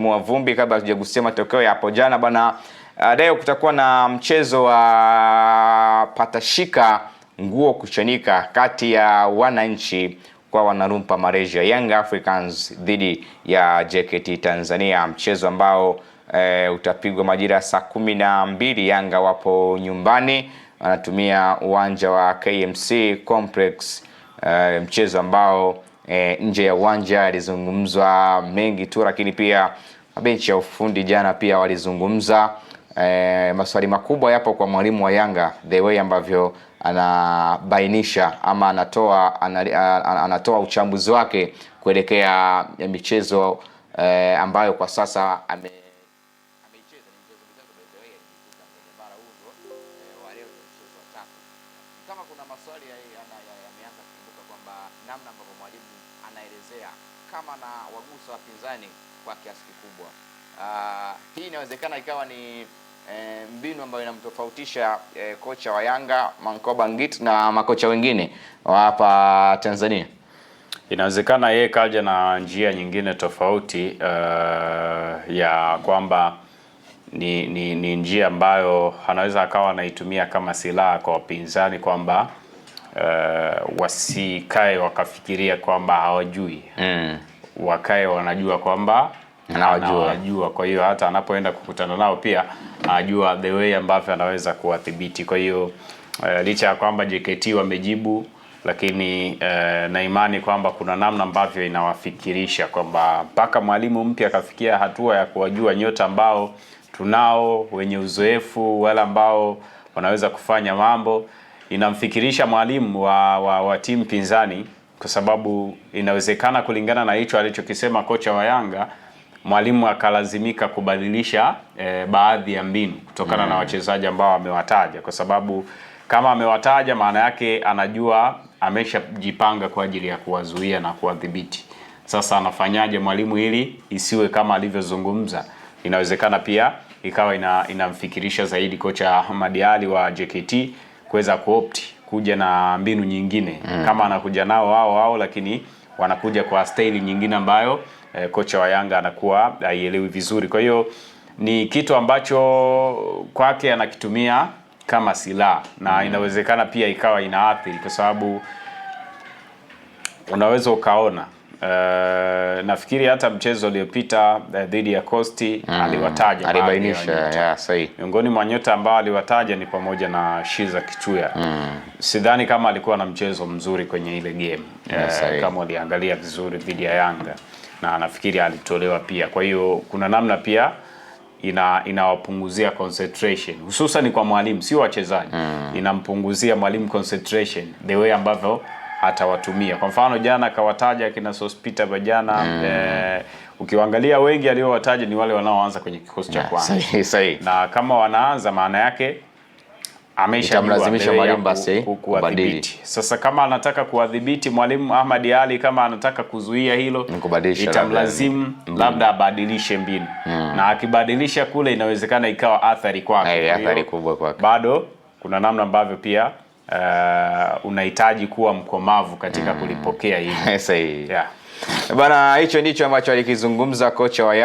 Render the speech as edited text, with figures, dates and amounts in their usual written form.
Vumbi kabla hatujagusia matokeo ya hapo jana bwana. Leo kutakuwa na mchezo wa patashika nguo kuchanika kati ya wananchi kwa wanarumpa Malaysia, Young Africans dhidi ya JKT Tanzania, mchezo ambao utapigwa majira ya saa 12. Yanga wapo nyumbani, wanatumia uwanja wa KMC Complex, mchezo ambao nje ya uwanja alizungumzwa mengi tu, lakini pia benchi ya ufundi jana pia walizungumza. Maswali makubwa yapo kwa mwalimu wa Yanga, the way ambavyo anabainisha ama anatoa uchambuzi wake kuelekea michezo ambayo kwa sasa ameicheza. Ni mchezo mitatu by the way Tanzania bara, huo wa leo ni mchezo wa tatu. Kama kuna maswali yameanza kuibuka kwamba namna ambavyo mwalimu anaelezea kama na wagusa wapinzani kwa kiasi kikubwa. Hii inawezekana ikawa ni mbinu ambayo inamtofautisha kocha wa Yanga Mankoba Ngit na makocha wengine wa hapa Tanzania. Inawezekana yeye kaja na njia nyingine tofauti, ya kwamba ni njia ambayo anaweza akawa anaitumia kama silaha kwa wapinzani, kwamba wasikae wakafikiria kwamba hawajui, wakae wanajua kwamba anawajua. Kwa hiyo hata anapoenda kukutana nao pia anajua the way ambavyo anaweza kuwadhibiti. Kwa hiyo licha ya kwamba JKT wamejibu, lakini na imani kwamba kuna namna ambavyo inawafikirisha kwamba mpaka mwalimu mpya akafikia hatua ya kuwajua nyota ambao tunao wenye uzoefu, wale ambao wanaweza kufanya mambo. Inamfikirisha mwalimu wa timu pinzani, kwa sababu inawezekana kulingana na hicho alichokisema kocha wa Yanga, mwalimu akalazimika kubadilisha baadhi ya mbinu kutokana na wachezaji ambao amewataja, kwa sababu kama amewataja maana yake anajua ameshajipanga kwa ajili ya kuwazuia na kuwadhibiti. Sasa anafanyaje mwalimu ili isiwe kama alivyozungumza? Inawezekana pia ikawa inamfikirisha zaidi kocha Ahmad Ally wa JKT kuweza kuopti kuja na mbinu nyingine, kama anakuja nao wao, lakini wanakuja kwa staili nyingine ambayo kocha wa Yanga anakuwa haielewi vizuri. Kwa hiyo ni kitu ambacho kwake anakitumia kama silaha, na inawezekana pia ikawa inaathiri, kwa sababu unaweza ukaona nafikiri hata mchezo uliopita dhidi ya Coast aliwataja, alibainisha sahihi. Miongoni mwa nyota ambao aliwataja ni pamoja na Shiza Kichuya. Sidhani kama alikuwa na mchezo mzuri kwenye ile game, kama aliangalia vizuri dhidi ya Yanga, na nafikiri alitolewa pia. Kwa hiyo kuna namna pia inawapunguzia concentration, hususan kwa mwalimu, sio wachezaji. Inampunguzia mwalimu concentration the way ambavyo atawatumia. Kwa mfano jana kawataja kina Sospita Bajana, ukiangalia wengi aliowataja ni wale wanaoanza kwenye kikosi cha kwanza. Sahihi. Na kama wanaanza maana yake ameshamlazimisha mwalimu basi kuwadhibiti. Sasa kama anataka kuwadhibiti mwalimu Ahmad Ally, kama anataka kuzuia hilo, itamlazimu labda abadilishe mbinu. Na akibadilisha kule inawezekana ikawa athari kwake. Athari kubwa kwake. Bado kuna namna ambavyo pia unahitaji kuwa mkomavu katika kulipokea hili. Sahihi. Bana, hicho ndicho ambacho alikizungumza kocha wa